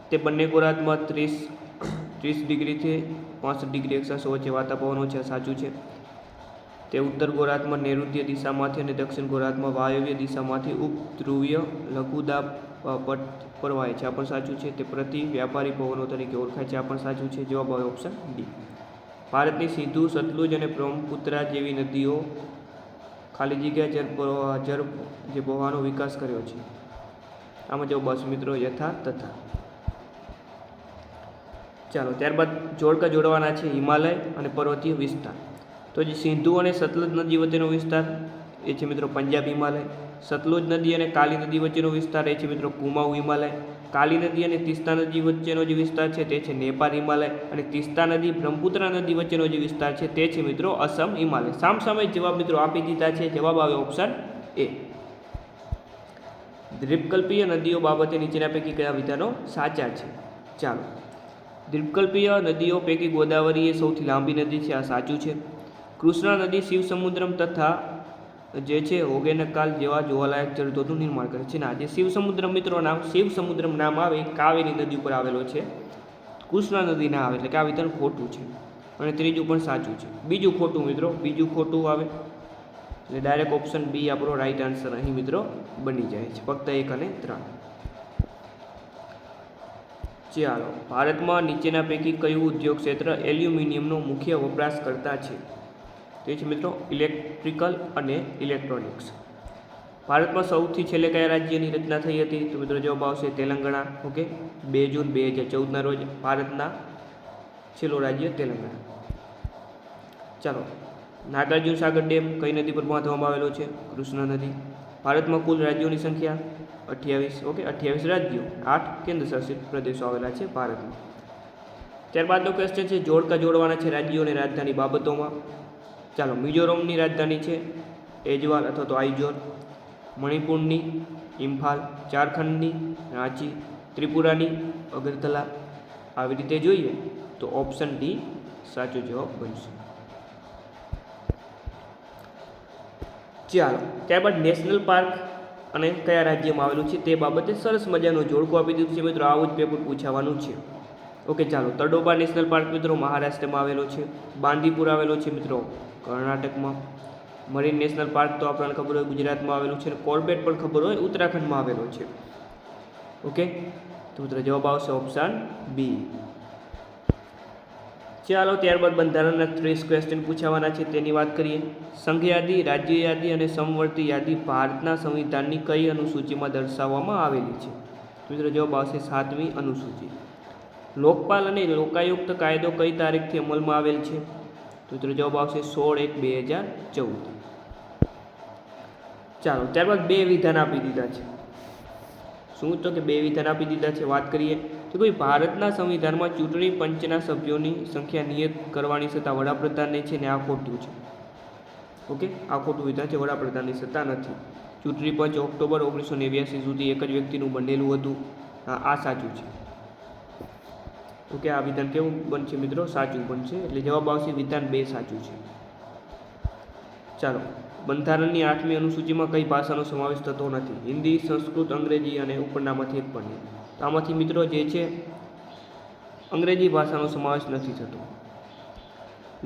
તે બંને ગોળાર્ધમાં 30 ડિગ્રીથી 65 ડિગ્રી અક્ષાંશ વચ્ચે વાતા પવનો છે, સાચું છે. તે ઉત્તર ગોળાર્ધમાં નૈઋત્ય દિશામાંથી અને દક્ષિણ ગોળાર્ધમાં વાયવ્ય દિશામાંથી ઉપધ્રુવીય લઘુદાબ પટ પરવાય છે, આ પણ સાચું છે. તે પ્રતિ વ્યાપારી પવનો તરીકે ઓળખાય છે, આ પણ સાચું છે. જવાબ આવે ઓપ્શન ડી. ભારતની સિંધુ, સતલુજ અને બ્રહ્મપુત્રા જેવી નદીઓ ખાલી જગ્યા જળ જે પ્રવાહનો વિકાસ કર્યો છે. આમાં જવાબ આવશે મિત્રો યથા તથા. ચાલો ત્યારબાદ જોડકા જોડવાના છે હિમાલય અને પર્વતીય વિસ્તાર. તો જે સિંધુ અને સતલુજ નદી વચ્ચેનો વિસ્તાર એ છે મિત્રો પંજાબ હિમાલય. સતલુજ નદી અને કાલી નદી વચ્ચેનો વિસ્તાર એ છે મિત્રો કુમાઉ હિમાલય. કાલી નદી અને તિસ્તા નદી વચ્ચેનો જે વિસ્તાર છે તે છે નેપાળ હિમાલય. અને તિસ્તા નદી બ્રહ્મપુત્રા નદી વચ્ચેનો જે વિસ્તાર છે તે છે મિત્રો અસમ હિમાલય. સામસામે જવાબ મિત્રો આપી દીધા છે. જવાબ આવે ઓપ્શન એ. દ્વીપકલ્પીય નદીઓ બાબતે નીચેના પૈકી કયા વિધાનો સાચા છે? ચાલો, દ્વીપકલ્પીય નદીઓ પૈકી ગોદાવરી એ સૌથી લાંબી નદી છે, આ સાચું છે. કૃષ્ણા નદી શિવસમુદ્રમ તથા જે છે હોગેનકાલ જેવા જોવાલાયક જળધોધનું નિર્માણ કરે છે. ના, જે શિવસમુદ્રમ મિત્રો નામ શિવસમુદ્રમ નામ આવે કાવેરી નદી ઉપર આવેલો છે, કૃષ્ણા નદી ના આવે, એટલે કે આ વિધાન ખોટું છે. અને ત્રીજું પણ સાચું છે. બીજું ખોટું મિત્રો, બીજું ખોટું આવે એટલે ડાયરેક્ટ ઓપ્શન બી આપણો રાઈટ આન્સર અહીં મિત્રો બની જાય છે. ફક્ત 1 અને 3. ચાલો, ભારતમાં નીચેના પૈકી કયું ઉદ્યોગ ક્ષેત્ર એલ્યુમિનિયમનો મુખ્ય વપરાશકર્તા છે? તે છે મિત્રો ઇલેક્ટ્રિકલ અને ઇલેક્ટ્રોનિક્સ. ભારતમાં સૌથી છેલ્લે કયા રાજ્યની રચના થઈ હતી? તો મિત્રો જવાબ આવશે તેલંગાણા. ઓકે, 2 જૂન 2014ના રોજ ભારતના છેલ્લું રાજ્ય તેલંગાણા. ચાલો, નાગાર્જુન સાગર ડેમ કઈ નદી પર બાંધવામાં આવેલો છે? કૃષ્ણા નદી. ભારતમાં કુલ રાજ્યોની સંખ્યા 28. ઓકે, 28 રાજ્યો, 8 કેન્દ્રશાસિત પ્રદેશો આવેલા છે ભારતમાં. ત્યારબાદનો ક્વેશ્ચન છે જોડકા જોડવાના છે રાજ્યો અને રાજધાની બાબતોમાં. ચાલો, મિઝોરમની રાજધાની છે એજવાલ અથવા તો આઇજોલ. મણિપુરની ઇમ્ફાલ. ઝારખંડની રાંચી. ત્રિપુરાની અગરતલા. આવી રીતે જોઈએ તો ઓપ્શન ડી સાચો જવાબ બનશે. ચાલો, ત્યારબાદ નેશનલ પાર્ક અને કયા રાજ્યમાં આવેલું છે તે બાબતે સરસ મજાનું જોડકું આપી દીધું છે મિત્રો. આવું જ પેપર પૂછાવાનું છે. ઓકે, ચાલો, તડોબા નેશનલ પાર્ક મિત્રો મહારાષ્ટ્રમાં આવેલો છે. બાંદીપુર આવેલો છે મિત્રો કર્ણાટકમાં. મરીન નેશનલ પાર્ક તો આપણને ખબર હોય ગુજરાતમાં આવેલું છે. કોર્બેટ પણ ખબર હોય ઉત્તરાખંડમાં આવેલો છે. ઓકે, તો મિત્રો જવાબ આવશે ઓપ્શન બી. ચાલો, ત્યારબાદ બંધારણના 30 ક્વેશ્ચન પૂછાવાના છે તેની વાત કરીએ. સંઘ યાદી, રાજ્ય યાદી અને સમવર્તી યાદી ભારતના સંવિધાનની કઈ અનુસૂચિમાં દર્શાવવામાં આવેલી છે? મિત્રો જવાબ આવશે 7મી અનુસૂચિ. લોકપાલ અને લોકાયુક્ત કાયદો કઈ તારીખથી અમલમાં આવેલ છે? તો મિત્રો જવાબ આવશે 16/1/2014. ચાલો, ત્યારબાદ 2 વિધાન આપી દીધા છે. શું તો કે 2 વિધાન આપી દીધા છે. વાત કરીએ તો ભાઈ ભારતના સંવિધાનમાં ચૂંટણી પંચના સભ્યોની સંખ્યા નિયત કરવાની સત્તા વડાપ્રધાનને છે ને આ ખોટું છે. ઓકે, આ ખોટું વિધાન છે. વડાપ્રધાનની સત્તા નથી. ચૂંટણી પંચ ઓક્ટોબર 1989 સુધી એક જ વ્યક્તિનું બનેલું હતું. આ સાચું છે. ઓકે, આ વિધાન કેવું બનશે મિત્રો? સાચું બનશે. એટલે જવાબ આવશે વિધાન 2 સાચું છે. ચાલો, બંધારણની 8મી અનુસૂચિમાં કઈ ભાષાનો સમાવેશ થતો નથી? હિન્દી, સંસ્કૃત, અંગ્રેજી અને ઉપરનામાંથી એક પણ નહીં. તો આમાંથી મિત્રો જે છે અંગ્રેજી ભાષાનો સમાવેશ નથી થતો.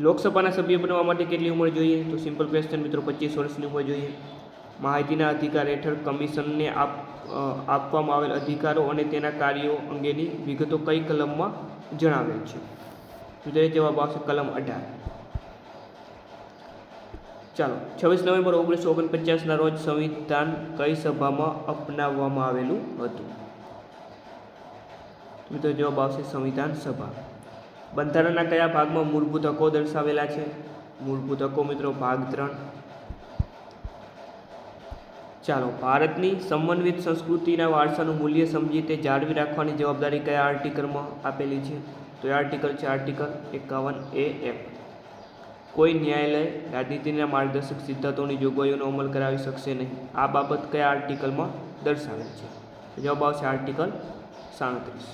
લોકસભાના સભ્ય બનવા માટે કેટલી ઉંમર જોઈએ? તો સિમ્પલ ક્વેશ્ચન મિત્રો 25 વર્ષની ઉંમર જોઈએ. માહિતીના અધિકાર હેઠળ કમિશનને આપવામાં આવેલ અધિકારો અને તેના કાર્યો અંગેની વિગતો કઈ કલમમાં જણાવેલ છે? તો તે જવાબ આવશે કલમ 18. ચાલો, 26 નવેમ્બર 1949ના રોજ સંવિધાન કઈ સભામાં અપનાવવામાં આવેલું હતું? મિત્રો જવાબ આવશે સંવિધાન સભા. બંધારણના કયા ભાગમાં મૂળભૂત હકો દર્શાવેલા છે? મૂળભૂત હકો મિત્રો ભાગ 3. ચાલો, ભારતની સમન્વિત સંસ્કૃતિના વારસાનું મૂલ્ય સમજી તે જાળવી રાખવાની જવાબદારી કયા આર્ટિકલમાં આપેલી છે? તો એ આર્ટિકલ છે આર્ટિકલ 51A(f). કોઈ ન્યાયાલય રાજનીતિના માર્ગદર્શક સિદ્ધાંતોની જોગવાઈઓનો અમલ કરાવી શકશે નહીં. આ બાબત કયા આર્ટિકલમાં દર્શાવેલ છે? જવાબ આવશે આર્ટિકલ 37.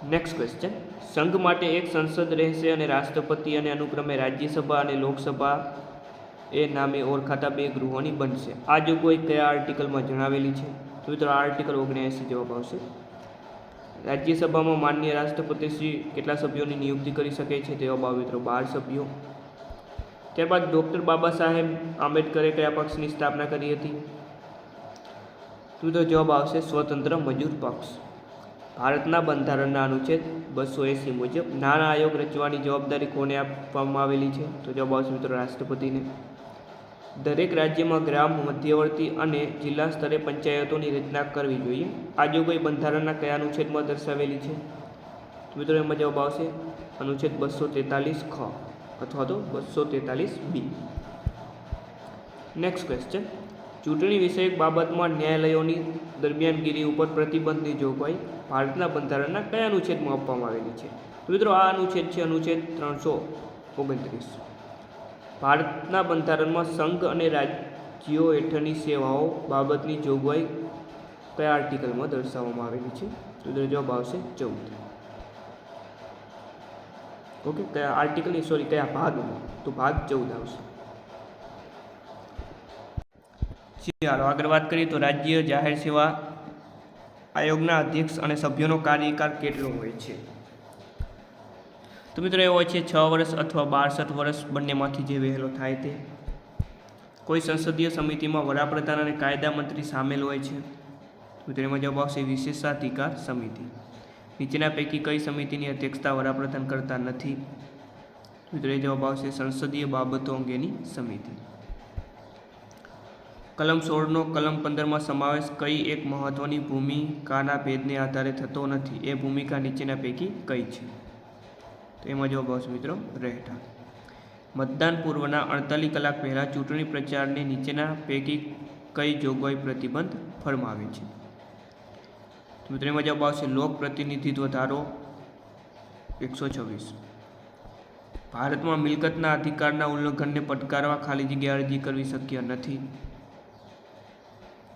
નેક્સ્ટ ક્વેશ્ચન, સંઘ માટે એક સંસદ રહેશે અને રાષ્ટ્રપતિ અને અનુક્રમે રાજ્યસભા અને લોકસભા એ નામે ઓળખાતા બે ગૃહોની બનશે. આ જોગવાઈ કયા આર્ટિકલમાં જણાવેલી છે? તો મિત્રો આર્ટિકલ 79 જવાબ આવશે. રાજ્યસભામાં માનનીય રાષ્ટ્રપતિ શ્રી કેટલા સભ્યોની નિયુક્તિ કરી શકે છે? જવાબ આવે મિત્રો 12 સભ્યો. ત્યારબાદ ડૉક્ટર બાબા સાહેબ આંબેડકરે કયા પક્ષની સ્થાપના કરી હતી? તો મિત્રો જવાબ આવશે સ્વતંત્ર મજૂર પક્ષ. ભારતના બંધારણના અનુચ્છેદ 280 મુજબ નાણાં આયોગ રચવાની જવાબદારી કોને આપવામાં આવેલી છે? તો જવાબ આવશે મિત્રો રાષ્ટ્રપતિને. દરેક રાજ્યમાં ગ્રામ, મધ્યવર્તી અને જિલ્લા સ્તરે પંચાયતોની રચના કરવી જોઈએ. આ જોગવાઈ બંધારણના કયા અનુચ્છેદમાં દર્શાવેલી છે? તો મિત્રો એમાં જવાબ આવશે અનુચ્છેદ 243 ખ અથવા તો 243 બી. નેક્સ્ટ ક્વેશ્ચન, ચૂંટણી વિષયક બાબતમાં ન્યાયાલયોની દરમિયાનગીરી ઉપર પ્રતિબંધની જોગવાઈ ભારતના બંધારણના કયા અનુચ્છેદમાં આપવામાં આવેલી છે? તો મિત્રો આ અનુચ્છેદ છે અનુચ્છેદ 329. ભારતના બંધારણમાં સંઘ અને રાજ્યો હેઠળની સેવાઓ બાબતની જોગવાઈ કયા આર્ટિકલમાં દર્શાવવામાં આવેલી છે? તો જવાબ આવશે 14. ઓકે, કયા આર્ટિકલની કયા ભાગમાં? તો ભાગ 14 આવશે. ચાલો આગળ વાત કરીએ તો રાજ્ય જાહેર સેવા આયોગના અધ્યક્ષ અને સભ્યોનો કાર્યકાળ કેટલો હોય છે? તો મિત્રો એ હોય છે 6 વર્ષ અથવા 62 વર્ષ, બંનેમાંથી જે વહેલો થાય તે. કોઈ સંસદીય સમિતિમાં વડાપ્રધાન અને કાયદા મંત્રી સામેલ હોય છે? તો તેમાં જવાબ આવશે વિશેષાધિકાર સમિતિ. નીચેના પૈકી કઈ સમિતિની અધ્યક્ષતા વડાપ્રધાન કરતા નથી? મિત્રો એ જવાબ આવશે સંસદીય બાબતો અંગેની સમિતિ. કલમ 16નો કલમ 15માં સમાવેશ કઈ એક મહત્વની ભૂમિકાના ભેદને આધારે થતો નથી? એ ભૂમિકા નીચેના પૈકી કઈ છે? તો એમાં જવાબ આવશે મિત્રો રહેઠાણ. મતદાન પૂર્વના 48 કલાક પહેલાં ચૂંટણી પ્રચારને નીચેના પૈકી કઈ જોગવાઈ પ્રતિબંધ ફરમાવે છે? તો મિત્રો એમાં જવાબ આવશે લોક પ્રતિનિધિત્વ ધારો 126. ભારતમાં મિલકતના અધિકારના ઉલ્લંઘનને પડકારવા ખાલી જગ્યા અરજી કરવી શક્ય નથી.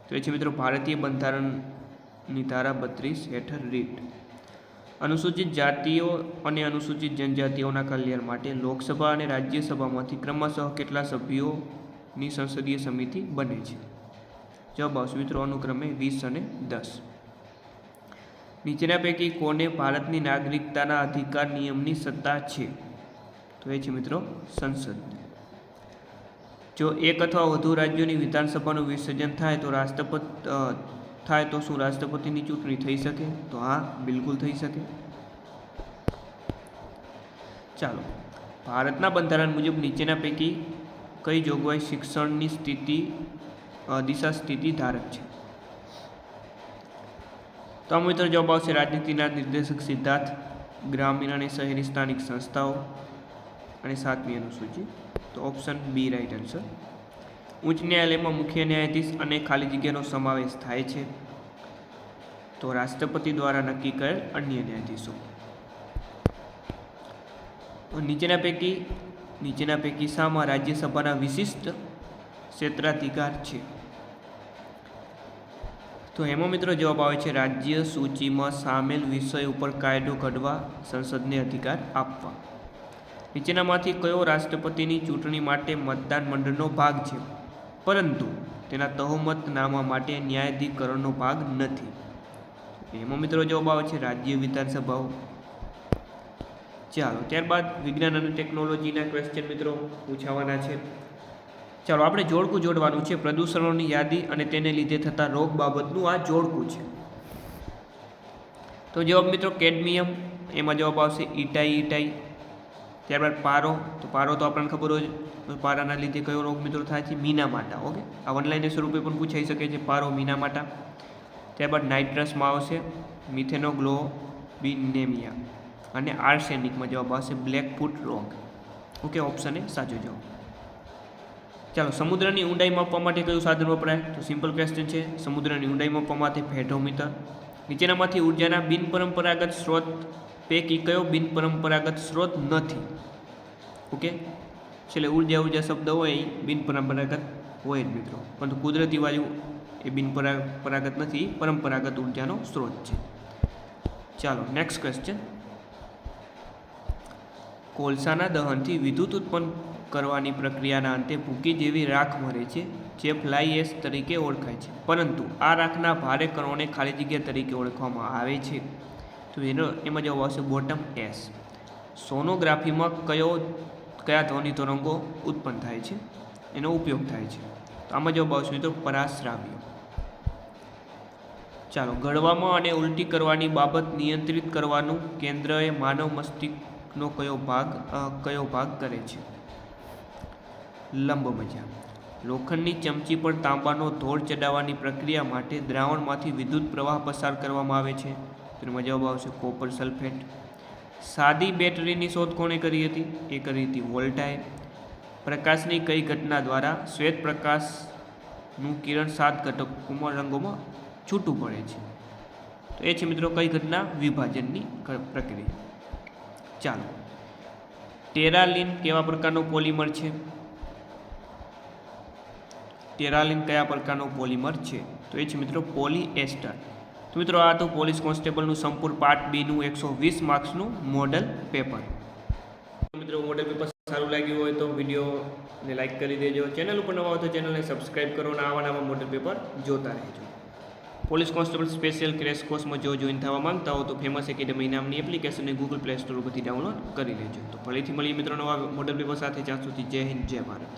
તો એ છે મિત્રો ભારતીય બંધારણની ધારા 32 હેઠળ રીટ. અનુસૂચિત જાતિઓ અને અનુસૂચિત જનજાતિઓના કલ્યાણ માટે લોકસભા અને રાજ્યસભામાંથી ક્રમશઃ કેટલા સભ્યોની સંસદીય સમિતિ બને છે? જવાબ આવશે મિત્રો અનુક્રમે 20 અને 10. નીચેના પૈકી કોને ભારતની નાગરિકતાના અધિકાર નિયમની સત્તા છે? તો એ છે મિત્રો સંસદ. જો એક અથવા વધુ રાજ્યોની વિધાનસભાનું વિસર્જન થાય તો શું રાષ્ટ્રપતિની ચૂંટણી થઈ શકે? તો હા, બિલકુલ થઈ શકે. ચાલો, ભારતના બંધારણ મુજબ નીચેના પૈકી કઈ જોગવાઈ શિક્ષણની દિશા સ્થિતિ ધારક છે? તો મિત્રો જવાબ આવશે રાજનીતિના નિર્દેશક સિદ્ધાંત, ગ્રામીણ અને શહેરી સ્થાનિક સંસ્થાઓ અને 7મી અનુસૂચિ. તો ઓપ્શન બી રાઈટ આન્સર. ઉચ્ચ ન્યાયાલયમાં મુખ્ય ન્યાયાધીશ અને ખાલી જગ્યાનો સમાવેશ થાય છે? તો રાષ્ટ્રપતિ દ્વારા નક્કી કરેલ અન્ય ન્યાયાધીશો. નીચેના પૈકી શામાં રાજ્યસભાના વિશિષ્ટ ક્ષેત્રાધિકાર છે? તો એમાં મિત્રો જવાબ આવે છે રાજ્ય સૂચિમાં સામેલ વિષય ઉપર કાયદો ઘડવા સંસદને અધિકાર આપવા. નીચેનામાંથી કયો રાષ્ટ્રપતિની ચૂંટણી માટે મતદાન મંડળનો ભાગ છે પરંતુ તેના તહોમતનામા માટે ન્યાયાધિકરણનો ભાગ નથી? એમાં મિત્રો જવાબ આવે છે રાજ્ય વિધાનસભાઓ. ચાલો, ત્યારબાદ વિજ્ઞાન અને ટેકનોલોજીના ક્વેશ્ચન મિત્રો પૂછાવાના છે. ચાલો, આપણે જોડકું જોડવાનું છે. પ્રદૂષણોની યાદી અને તેને લીધે થતા રોગ બાબતનું આ જોડકું છે. તો જવાબ મિત્રો કેડમિયમ, એમાં જવાબ આવશે ઈટાઈ. ત્યારબાદ પારો, તો પારો તો આપણને ખબર હોય, પારાના લીધે કયો રોગ મિત્રો થાય છે? મીનામાટા. ઓકે, આ વનલાઈનના સ્વરૂપે પણ પૂછાઈ શકે છે, પારો મીનામાટા. ત્યારબાદ નાઇટ્રસમાં આવશે મિથેનોગ્લોબિનેમિયા અને આર્સેનિકમાં જવાબ આવશે બ્લેકફૂટ રોગ. ઓકે, ઓપ્શન એ સાચો જવાબ. ચાલો, સમુદ્રની ઊંડાઈ માપવા માટે કયું સાધન વપરાય? તો સિમ્પલ ક્વેશ્ચન છે. સમુદ્રની ઊંડાઈ માપવા માટે ફેટોમીટર. નીચેનામાંથી ઉર્જાના બિનપરંપરાગત સ્ત્રોત પૈકી કયો બિનપરંપરાગત સ્ત્રોત નથી? ઓકે, છેલ્લે ઉર્જા શબ્દ હોય એ બિનપરંપરાગત હોય જ મિત્રો, પરંતુ કુદરતી વાયુ એ બિનપરંપરાગત નથી, પરંપરાગત ઉર્જાનો સ્ત્રોત છે. ચાલો નેક્સ્ટ ક્વેશ્ચન. કોલસાના દહનથી વિદ્યુત ઉત્પન્ન કરવાની પ્રક્રિયાના અંતે ભૂકી જેવી રાખ મળે છે જે ફ્લાય એશ તરીકે ઓળખાય છે, પરંતુ આ રાખના ભારે કણોને ખાલી જગ્યા તરીકે ઓળખવામાં આવે છે. તો એમાં જવાબ આવશે બોટમ એશ. સોનોગ્રાફીમાં કયા ધ્વનિ તરંગો ઉત્પન્ન થાય છે, એનો ઉપયોગ થાય છે? તો આમાં જવાબ આવશે મિત્રો પરાશ્રાવ્ય. ચાલો, ગળવામાં અને ઉલટી કરવાની બાબત નિયંત્રિત કરવાનું કેન્દ્ર એ માનવ મસ્તિષ્કનો કયો ભાગ કરે છે? લંબમજ્જા. લોખંડની ચમચી પર તાંબાનો ધોળ ચડાવવાની પ્રક્રિયા માટે દ્રાવણમાંથી વિદ્યુત પ્રવાહ પસાર કરવામાં આવે છે. તેમાં જવાબ આવશે કોપર સલ્ફેટ. સાદી બેટરીની શોધ કોણે કરી હતી? એ કરી હતી વોલ્ટાએ. પ્રકાશની કઈ ઘટના દ્વારા શ્વેત પ્રકાશનું કિરણ 7 ઘટકોમાં રંગોમાં છૂટું પડે છે? તો એ છે મિત્રો કઈ ઘટના? વિભાજનની પ્રક્રિયા. ચાલો, ટેરાલિન કેવા પ્રકારનો પોલિમર છે? ટેરાલિન કયા પ્રકારનો પોલિમર છે? તો એ છે મિત્રો પોલિએસ્ટર. તો મિત્રો આ તો પોલીસ કોન્સ્ટેબલનું સંપૂર્ણ પાર્ટ બીનું 120 માર્ક્સનું મોડલ પેપર. મિત્રો મોડલ પેપર સારું લાગ્યું હોય તો વિડીયોને લાઈક કરી દેજો. ચેનલ ઉપર નવા હોય તો ચેનલને સબસ્ક્રાઈબ કરો અને આવા મોડલ પેપર જોતા રહેજો. પોલીસ કોન્સ્ટેબલ સ્પેશિયલ ક્રેશ કોર્સમાં જો જોઈન થવા માંગતા હો તો ફેમસ એકેડમી નામની એપ્લિકેશનને ગૂગલ પ્લે સ્ટોર પરથી ડાઉનલોડ કરી લેજો. તો ફરીથી મળીએ મિત્રો નવા મોડલ પેપર સાથે. જ્યાં સુધી જય હિન્દ, જય ભારત.